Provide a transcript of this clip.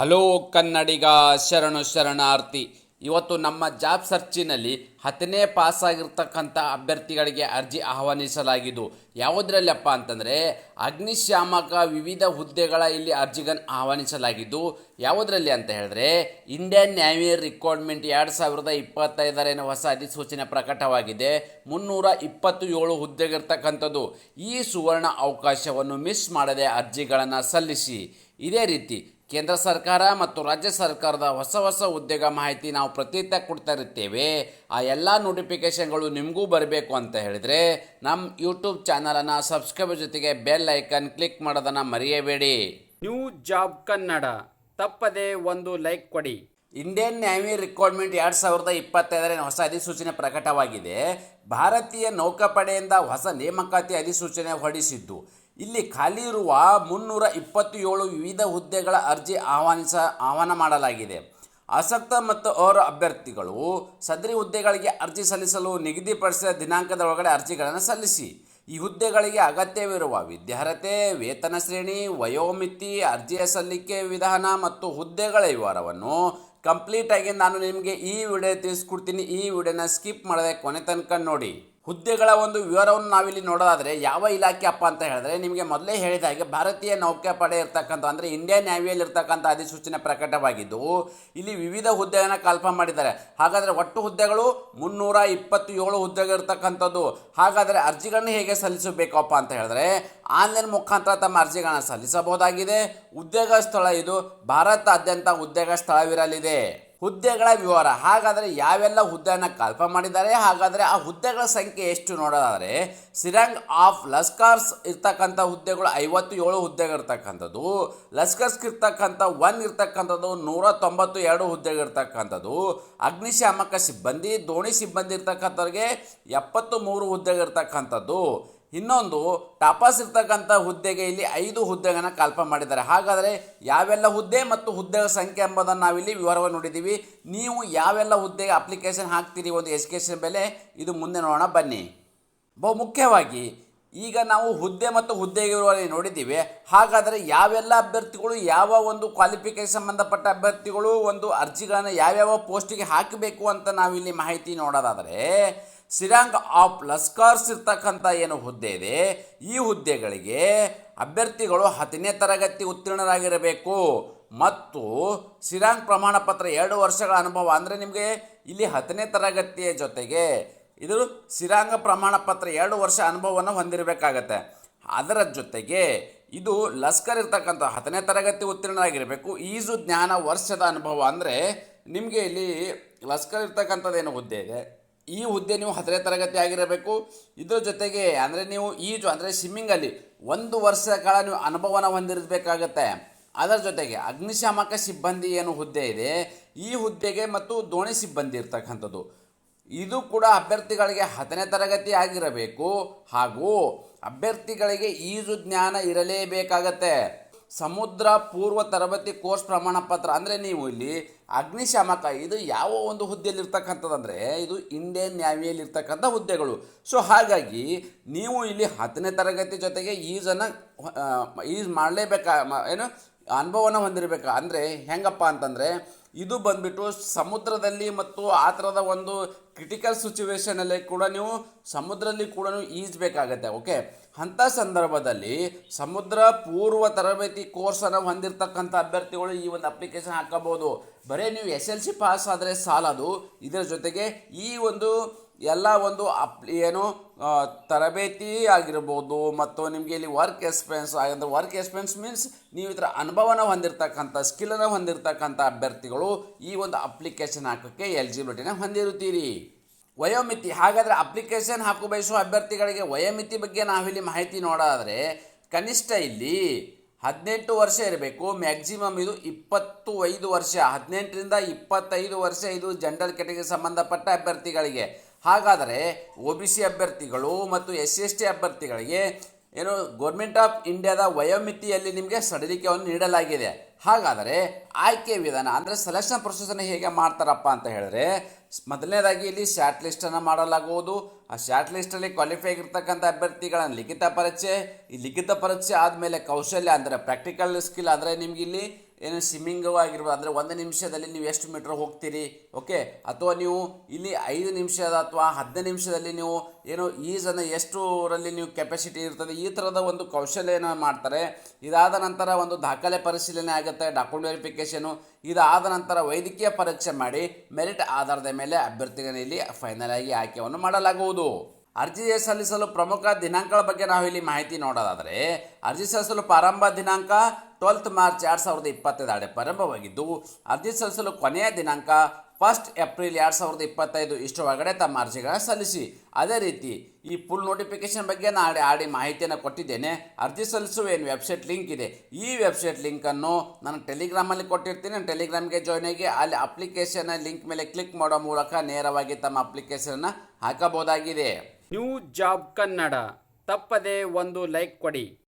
Hello ಕನ್ನಡಿಗ, ಶರಣು ಶರಣಾರ್ಥಿ. ಇವತ್ತು ನಮ್ಮ ಜಾಬ್ ಸರ್ಚಿನಲ್ಲಿ 10ನೇ ಪಾಸಾಗಿರ್ತಕ್ಕಂಥ ಅಭ್ಯರ್ಥಿಗಳಿಗೆ ಅರ್ಜಿ ಆಹ್ವಾನಿಸಲಾಗಿದ್ದು ಯಾವುದರಲ್ಲಪ್ಪ ಅಂತಂದರೆ ಅಗ್ನಿಶಾಮಕ ವಿವಿಧ ಹುದ್ದೆಗಳ ಇಲ್ಲಿ ಅರ್ಜಿಗಳನ್ನು ಆಹ್ವಾನಿಸಲಾಗಿದ್ದು ಯಾವುದರಲ್ಲಿ ಅಂತ ಹೇಳಿದ್ರೆ ಇಂಡಿಯನ್ ನ್ಯಾವಿ ರಿಕ್ರೂಟ್ಮೆಂಟ್ 2025 ಹೊಸ ಅಧಿಸೂಚನೆ ಪ್ರಕಟವಾಗಿದೆ. 327 ಹುದ್ದೆಗಿರ್ತಕ್ಕಂಥದ್ದು. ಈ ಸುವರ್ಣ ಅವಕಾಶವನ್ನು ಮಿಸ್ ಮಾಡದೆ ಅರ್ಜಿಗಳನ್ನು ಸಲ್ಲಿಸಿ. ಇದೇ ರೀತಿ ಕೇಂದ್ರ ಸರ್ಕಾರ ಮತ್ತು ರಾಜ್ಯ ಸರ್ಕಾರದ ಹೊಸ ಉದ್ಯೋಗ ಮಾಹಿತಿ ನಾವು ಪ್ರತಿನಿತ್ಯ ಕೊಡ್ತಾ ಇರ್ತೇವೆ. ಆ ಎಲ್ಲ ನೋಟಿಫಿಕೇಷನ್ಗಳು ನಿಮಗೂ ಬರಬೇಕು ಅಂತ ಹೇಳಿದರೆ ನಮ್ಮ ಯೂಟ್ಯೂಬ್ ಚಾನಲನ್ನು ಸಬ್ಸ್ಕ್ರೈಬ್ ಜೊತೆಗೆ ಬೆಲ್ ಐಕನ್ ಕ್ಲಿಕ್ ಮಾಡೋದನ್ನು ಮರೆಯಬೇಡಿ. ನ್ಯೂ ಜಾಬ್ ಕನ್ನಡ, ತಪ್ಪದೆ ಒಂದು ಲೈಕ್ ಕೊಡಿ. ಇಂಡಿಯನ್ ನ್ಯಾವಿ ರಿಕ್ರೂಟ್ಮೆಂಟ್ 2025 ಹೊಸ ಅಧಿಸೂಚನೆ ಪ್ರಕಟವಾಗಿದೆ. ಭಾರತೀಯ ನೌಕಾಪಡೆಯಿಂದ ಹೊಸ ನೇಮಕಾತಿ ಅಧಿಸೂಚನೆ ಹೊರಡಿಸಿದ್ದು ಇಲ್ಲಿ ಖಾಲಿ ಇರುವ 327 ವಿವಿಧ ಹುದ್ದೆಗಳ ಅರ್ಜಿ ಆಹ್ವಾನ ಮಾಡಲಾಗಿದೆ. ಆಸಕ್ತ ಮತ್ತು ಅರ್ಹ ಅಭ್ಯರ್ಥಿಗಳು ಸದರಿ ಹುದ್ದೆಗಳಿಗೆ ಅರ್ಜಿ ಸಲ್ಲಿಸಲು ನಿಗದಿಪಡಿಸಿದ ದಿನಾಂಕದ ಒಳಗಡೆ ಅರ್ಜಿಗಳನ್ನು ಸಲ್ಲಿಸಿ. ಈ ಹುದ್ದೆಗಳಿಗೆ ಅಗತ್ಯವಿರುವ ವಿದ್ಯಾರ್ಹತೆ, ವೇತನ ಶ್ರೇಣಿ, ವಯೋಮಿತಿ, ಅರ್ಜಿಯ ಸಲ್ಲಿಕೆ ವಿಧಾನ ಮತ್ತು ಹುದ್ದೆಗಳ ವಿವರವನ್ನು ಕಂಪ್ಲೀಟಾಗಿ ನಾನು ನಿಮಗೆ ಈ ವಿಡಿಯೋ ತಿಳಿಸ್ಕೊಡ್ತೀನಿ. ಈ ವಿಡಿಯೋನ ಸ್ಕಿಪ್ ಮಾಡದೆ ಕೊನೆ ತನಕ ನೋಡಿ. ಹುದ್ದೆಗಳ ಒಂದು ವಿವರವನ್ನು ನಾವಿಲ್ಲಿ ನೋಡೋದಾದರೆ ಯಾವ ಇಲಾಖೆ ಅಪ್ಪ ಅಂತ ಹೇಳಿದ್ರೆ ನಿಮಗೆ ಮೊದಲೇ ಹೇಳಿದ ಹಾಗೆ ಭಾರತೀಯ ನೌಕಾಪಡೆ ಇರ್ತಕ್ಕಂಥ ಅಂದರೆ ಇಂಡಿಯನ್ ನ್ಯಾವಿಯಲ್ಲಿ ಇರ್ತಕ್ಕಂಥ ಅಧಿಸೂಚನೆ ಪ್ರಕಟವಾಗಿದ್ದು ಇಲ್ಲಿ ವಿವಿಧ ಹುದ್ದೆಗಳನ್ನು ಕಲ್ಪನೆ ಮಾಡಿದ್ದಾರೆ. ಹಾಗಾದರೆ ಒಟ್ಟು ಹುದ್ದೆಗಳು 327 ಹುದ್ದೆಗಳಿರ್ತಕ್ಕಂಥದ್ದು. ಹಾಗಾದರೆ ಅರ್ಜಿಗಳನ್ನು ಹೇಗೆ ಸಲ್ಲಿಸಬೇಕಪ್ಪ ಅಂತ ಹೇಳಿದ್ರೆ ಆನ್ಲೈನ್ ಮುಖಾಂತರ ತಮ್ಮ ಅರ್ಜಿಗಳನ್ನು ಸಲ್ಲಿಸಬಹುದಾಗಿದೆ. ಉದ್ಯೋಗ ಸ್ಥಳ ಇದು ಭಾರತಾದ್ಯಂತ ಉದ್ಯೋಗ ಸ್ಥಳವಿರಲಿದೆ. ಹುದ್ದೆಗಳ ವಿವರ, ಹಾಗಾದರೆ ಯಾವೆಲ್ಲ ಹುದ್ದೆಯನ್ನು ಕಲ್ಪನೆ ಮಾಡಿದ್ದಾರೆ, ಹಾಗಾದರೆ ಆ ಹುದ್ದೆಗಳ ಸಂಖ್ಯೆ ಎಷ್ಟು ನೋಡೋದಾದರೆ ಸಿರಂಗ್ ಆಫ್ ಲಸ್ಕರ್ಸ್ ಇರ್ತಕ್ಕಂಥ ಹುದ್ದೆಗಳು 57 ಹುದ್ದೆಗಳಿರ್ತಕ್ಕಂಥದ್ದು. ಲಸ್ಕರ್ಸ್ಗೆ ಇರ್ತಕ್ಕಂಥ 1 ಇರ್ತಕ್ಕಂಥದ್ದು 192 ಹುದ್ದೆಗಳಿರ್ತಕ್ಕಂಥದ್ದು. ಅಗ್ನಿಶಾಮಕ ಸಿಬ್ಬಂದಿ, ದೋಣಿ ಸಿಬ್ಬಂದಿ ಇರ್ತಕ್ಕಂಥವ್ರಿಗೆ 73 ಹುದ್ದೆಗಳಿರ್ತಕ್ಕಂಥದ್ದು. ಇನ್ನೊಂದು ಟಾಪಾಸ್ ಇರ್ತಕ್ಕಂಥ ಹುದ್ದೆಗೆ ಇಲ್ಲಿ 5 ಹುದ್ದೆಗಳನ್ನು ಕಲ್ಪನೆ ಮಾಡಿದ್ದಾರೆ. ಹಾಗಾದರೆ ಯಾವೆಲ್ಲ ಹುದ್ದೆ ಮತ್ತು ಹುದ್ದೆಗಳ ಸಂಖ್ಯೆ ಎಂಬುದನ್ನು ನಾವಿಲ್ಲಿ ವಿವರವನ್ನು ನೋಡಿದ್ದೀವಿ. ನೀವು ಯಾವೆಲ್ಲ ಹುದ್ದೆಗೆ ಅಪ್ಲಿಕೇಶನ್ ಹಾಕ್ತೀರಿ ಒಂದು ಎಜುಕೇಷನ್ ಬೆಲೆ ಇದು ಮುಂದೆ ನೋಡೋಣ ಬನ್ನಿ. ಬಹುಮುಖ್ಯವಾಗಿ ಈಗ ನಾವು ಹುದ್ದೆ ಮತ್ತು ಹುದ್ದೆಗೆ ನೋಡಿದ್ದೀವಿ. ಹಾಗಾದರೆ ಯಾವೆಲ್ಲ ಅಭ್ಯರ್ಥಿಗಳು ಯಾವ ಒಂದು ಕ್ವಾಲಿಫಿಕೇಷನ್ ಸಂಬಂಧಪಟ್ಟ ಅಭ್ಯರ್ಥಿಗಳು ಒಂದು ಅರ್ಜಿಗಳನ್ನು ಯಾವ್ಯಾವ ಪೋಸ್ಟಿಗೆ ಹಾಕಬೇಕು ಅಂತ ನಾವಿಲ್ಲಿ ಮಾಹಿತಿ ನೋಡೋದಾದರೆ ಸಿರಾಂಗ್ ಆಫ್ ಲಸ್ಕರ್ಸ್ ಇರ್ತಕ್ಕಂಥ ಏನು ಹುದ್ದೆ ಇದೆ ಈ ಹುದ್ದೆಗಳಿಗೆ ಅಭ್ಯರ್ಥಿಗಳು 10ನೇ ತರಗತಿ ಉತ್ತೀರ್ಣರಾಗಿರಬೇಕು ಮತ್ತು ಸಿರಾಂಗ್ ಪ್ರಮಾಣ ಪತ್ರ 2 ವರ್ಷಗಳ ಅನುಭವ ಅಂದರೆ ನಿಮಗೆ ಇಲ್ಲಿ 10ನೇ ತರಗತಿಯ ಜೊತೆಗೆ ಇದು ಸಿರಾಂಗ ಪ್ರಮಾಣ ಪತ್ರ 2 ವರ್ಷ ಅನುಭವವನ್ನು ಹೊಂದಿರಬೇಕಾಗತ್ತೆ. ಅದರ ಜೊತೆಗೆ ಇದು ಲಸ್ಕರ್ ಇರ್ತಕ್ಕಂಥ 10ನೇ ತರಗತಿ ಉತ್ತೀರ್ಣರಾಗಿರಬೇಕು. ಈಜು ಜ್ಞಾನ ವರ್ಷದ ಅನುಭವ ಅಂದರೆ ನಿಮಗೆ ಇಲ್ಲಿ ಲಸ್ಕರ್ ಇರ್ತಕ್ಕಂಥದ್ದೇನು ಹುದ್ದೆ ಇದೆ ಈ ಹುದ್ದೆ ನೀವು 10ನೇ ತರಗತಿ ಆಗಿರಬೇಕು. ಇದರ ಜೊತೆಗೆ ಅಂದರೆ ನೀವು ಈಜು ಅಂದರೆ ಸ್ವಿಮ್ಮಿಂಗಲ್ಲಿ 1 ವರ್ಷಗಳ ನೀವು ಅನುಭವನ ಹೊಂದಿರಬೇಕಾಗತ್ತೆ. ಅದರ ಜೊತೆಗೆ ಅಗ್ನಿಶಾಮಕ ಸಿಬ್ಬಂದಿ ಏನು ಹುದ್ದೆ ಇದೆ ಈ ಹುದ್ದೆಗೆ ಮತ್ತು ದೋಣಿ ಸಿಬ್ಬಂದಿ ಇರ್ತಕ್ಕಂಥದ್ದು ಇದು ಕೂಡ ಅಭ್ಯರ್ಥಿಗಳಿಗೆ 10ನೇ ತರಗತಿ ಆಗಿರಬೇಕು ಹಾಗೂ ಅಭ್ಯರ್ಥಿಗಳಿಗೆ ಈಜು ಜ್ಞಾನ ಇರಲೇಬೇಕಾಗತ್ತೆ. ಸಮುದ್ರ ಪೂರ್ವ ತರಬೇತಿ ಕೋರ್ಸ್ ಪ್ರಮಾಣ ಪತ್ರ ಅಂದರೆ ನೀವು ಇಲ್ಲಿ ಅಗ್ನಿಶಾಮಕ ಇದು ಯಾವ ಒಂದು ಹುದ್ದೆಯಲ್ಲಿ ಇರ್ತಕ್ಕಂಥದ್ದು ಅಂದರೆ ಇದು ಇಂಡಿಯನ್ ನ್ಯಾವಿಯಲ್ಲಿ ಇರ್ತಕ್ಕಂಥ ಹುದ್ದೆಗಳು. ಸೊ ಹಾಗಾಗಿ ನೀವು ಇಲ್ಲಿ 10ನೇ ತರಗತಿ ಜೊತೆಗೆ ಈಜು ಮಾಡಲೇಬೇಕಾ ಏನು ಅನುಭವನ ಹೊಂದಿರಬೇಕಾ ಅಂದರೆ ಹೆಂಗಪ್ಪ ಅಂತಂದರೆ ಇದು ಬಂದುಬಿಟ್ಟು ಸಮುದ್ರದಲ್ಲಿ ಮತ್ತು ಆ ಥರದ ಒಂದು ಕ್ರಿಟಿಕಲ್ ಸಿಚುವೇಷನಲ್ಲಿ ಕೂಡ ನೀವು ಸಮುದ್ರದಲ್ಲಿ ಕೂಡ ಈಜಬೇಕಾಗತ್ತೆ. ಓಕೆ, ಅಂಥ ಸಂದರ್ಭದಲ್ಲಿ ಸಮುದ್ರ ಪೂರ್ವ ತರಬೇತಿ ಕೋರ್ಸನ್ನು ಹೊಂದಿರತಕ್ಕಂಥ ಅಭ್ಯರ್ಥಿಗಳು ಈ ಒಂದು ಅಪ್ಲಿಕೇಶನ್ ಹಾಕಬಹುದು. ಬರೀ ನೀವು SLC ಪಾಸ್ ಆದರೆ ಸಾಲದು. ಇದರ ಜೊತೆಗೆ ಈ ಒಂದು ಎಲ್ಲ ಒಂದು ತರಬೇತಿ ಆಗಿರ್ಬೋದು ಮತ್ತು ನಿಮಗೆ ಇಲ್ಲಿ ವರ್ಕ್ ಎಕ್ಸ್ಪೀರಿಯನ್ಸ್ ಅಂದರೆ ವರ್ಕ್ ಎಕ್ಸ್ಪೀರಿಯನ್ಸ್ ಮೀನ್ಸ್ ನೀವು ಇದರ ಅನುಭವನ ಹೊಂದಿರತಕ್ಕಂಥ ಸ್ಕಿಲ್ಲನ್ನು ಹೊಂದಿರತಕ್ಕಂಥ ಅಭ್ಯರ್ಥಿಗಳು ಈ ಒಂದು ಅಪ್ಲಿಕೇಶನ್ ಹಾಕೋಕ್ಕೆ ಎಲಿಜಿಬಿಲಿಟಿನ ಹೊಂದಿರುತ್ತೀರಿ. ವಯೋಮಿತಿ, ಹಾಗಾದರೆ ಅಪ್ಲಿಕೇಶನ್ ಹಾಕೋ ಬಯಸುವ ಅಭ್ಯರ್ಥಿಗಳಿಗೆ ವಯೋಮಿತಿ ಬಗ್ಗೆ ನಾವಿಲ್ಲಿ ಮಾಹಿತಿ ನೋಡೋದಾದರೆ ಕನಿಷ್ಠ ಇಲ್ಲಿ 18 ವರ್ಷ ಇರಬೇಕು. ಮ್ಯಾಕ್ಸಿಮಮ್ ಇದು 25 ವರ್ಷ, 18ರಿಂದ 25 ವರ್ಷ ಇದು ಜನರಲ್ ಕ್ಯಾಟಗರಿಗೆ ಸಂಬಂಧಪಟ್ಟ ಅಭ್ಯರ್ಥಿಗಳಿಗೆ. ಹಾಗಾದರೆ OBC ಅಭ್ಯರ್ಥಿಗಳು ಮತ್ತು SC/ST ಅಭ್ಯರ್ಥಿಗಳಿಗೆ ಏನು ಗೌರ್ಮೆಂಟ್ ಆಫ್ ಇಂಡಿಯಾದ ವಯೋಮಿತಿಯಲ್ಲಿ ನಿಮಗೆ ಸಡಿಲಿಕೆಯನ್ನು ನೀಡಲಾಗಿದೆ. ಹಾಗಾದರೆ ಆಯ್ಕೆ ವಿಧಾನ ಅಂದರೆ ಸೆಲೆಕ್ಷನ್ ಪ್ರೊಸೆಸನ್ನು ಹೇಗೆ ಮಾಡ್ತಾರಪ್ಪ ಅಂತ ಹೇಳಿದ್ರೆ ಮೊದಲನೇದಾಗಿ ಇಲ್ಲಿ ಶಾರ್ಟ್ ಲಿಸ್ಟನ್ನು ಮಾಡಲಾಗುವುದು. ಆ ಶಾರ್ಟ್ ಲಿಸ್ಟಲ್ಲಿ ಕ್ವಾಲಿಫೈ ಆಗಿರ್ತಕ್ಕಂಥ ಅಭ್ಯರ್ಥಿಗಳನ್ನು ಲಿಖಿತ ಪರೀಕ್ಷೆ, ಈ ಲಿಖಿತ ಪರೀಕ್ಷೆ ಆದಮೇಲೆ ಕೌಶಲ್ಯ ಅಂದರೆ ಪ್ರಾಕ್ಟಿಕಲ್ ಸ್ಕಿಲ್ ಅಂದರೆ ನಿಮ್ಗೆ ಇಲ್ಲಿ ಏನು ಸ್ವಿಮ್ಮಿಂಗು ಆಗಿರ್ಬೋದು, ಅಂದರೆ 1 ನಿಮಿಷದಲ್ಲಿ ನೀವು ಎಷ್ಟು ಮೀಟ್ರ್ ಹೋಗ್ತೀರಿ, ಓಕೆ, ಅಥವಾ ನೀವು ಇಲ್ಲಿ 5 ನಿಮಿಷದ ಅಥವಾ 15 ನಿಮಿಷದಲ್ಲಿ ನೀವು ಏನು ಈಜನ್ನು ಎಷ್ಟರಲ್ಲಿ ನೀವು ಕೆಪಾಸಿಟಿ ಇರ್ತದೆ, ಈ ಥರದ ಒಂದು ಕೌಶಲ್ಯನ ಮಾಡ್ತಾರೆ. ಇದಾದ ನಂತರ ಒಂದು ದಾಖಲೆ ಪರಿಶೀಲನೆ ಆಗುತ್ತೆ, ಡಾಕ್ಯುಮೆಂಟ್ ವೆರಿಫಿಕೇಷನು. ಇದಾದ ನಂತರ ವೈದ್ಯಕೀಯ ಪರೀಕ್ಷೆ ಮಾಡಿ ಮೆರಿಟ್ ಆಧಾರದ ಮೇಲೆ ಅಭ್ಯರ್ಥಿಗಳನ್ನು ಇಲ್ಲಿ ಫೈನಲ್ ಆಗಿ ಆಯ್ಕೆಯನ್ನು ಮಾಡಲಾಗುವುದು. ಅರ್ಜಿ ಸಲ್ಲಿಸಲು ಪ್ರಮುಖ ದಿನಾಂಕಗಳ ಬಗ್ಗೆ ನಾವು ಇಲ್ಲಿ ಮಾಹಿತಿ ನೋಡೋದಾದರೆ, ಅರ್ಜಿ ಸಲ್ಲಿಸಲು ಪ್ರಾರಂಭ ದಿನಾಂಕ 12 ಮಾರ್ಚ್ 2025 ಪ್ರಾರಂಭವಾಗಿದ್ದು, ಅರ್ಜಿ ಸಲ್ಲಿಸಲು ಕೊನೆಯ ದಿನಾಂಕ 1 ಏಪ್ರಿಲ್ 2025 ಇಷ್ಟರೊಳಗಡೆ ತಮ್ಮ ಅರ್ಜಿಗಳನ್ನು ಸಲ್ಲಿಸಿ. ಅದೇ ರೀತಿ ಈ ಫುಲ್ ನೋಟಿಫಿಕೇಶನ್ ಬಗ್ಗೆ ನಾನು ಆಡಿ ಮಾಹಿತಿಯನ್ನು ಕೊಟ್ಟಿದ್ದೇನೆ. ಅರ್ಜಿ ಸಲ್ಲಿಸುವ ಏನು ವೆಬ್ಸೈಟ್ ಲಿಂಕ್ ಇದೆ, ಈ ವೆಬ್ಸೈಟ್ ಲಿಂಕನ್ನು ನಾನು ಟೆಲಿಗ್ರಾಮಲ್ಲಿ ಕೊಟ್ಟಿರ್ತೀನಿ. ನಾನು ಟೆಲಿಗ್ರಾಮ್ಗೆ ಜಾಯ್ನ್ ಆಗಿ ಅಲ್ಲಿ ಅಪ್ಲಿಕೇಶನ್ ಲಿಂಕ್ ಮೇಲೆ ಕ್ಲಿಕ್ ಮಾಡೋ ಮೂಲಕ ನೇರವಾಗಿ ತಮ್ಮ ಅಪ್ಲಿಕೇಶನ್ನ ಹಾಕಬಹುದಾಗಿದೆ. ನ್ಯೂ ಜಾಬ್ ಕನ್ನಡ ತಪ್ಪದೇ ಒಂದು ಲೈಕ್ ಕೊಡಿ.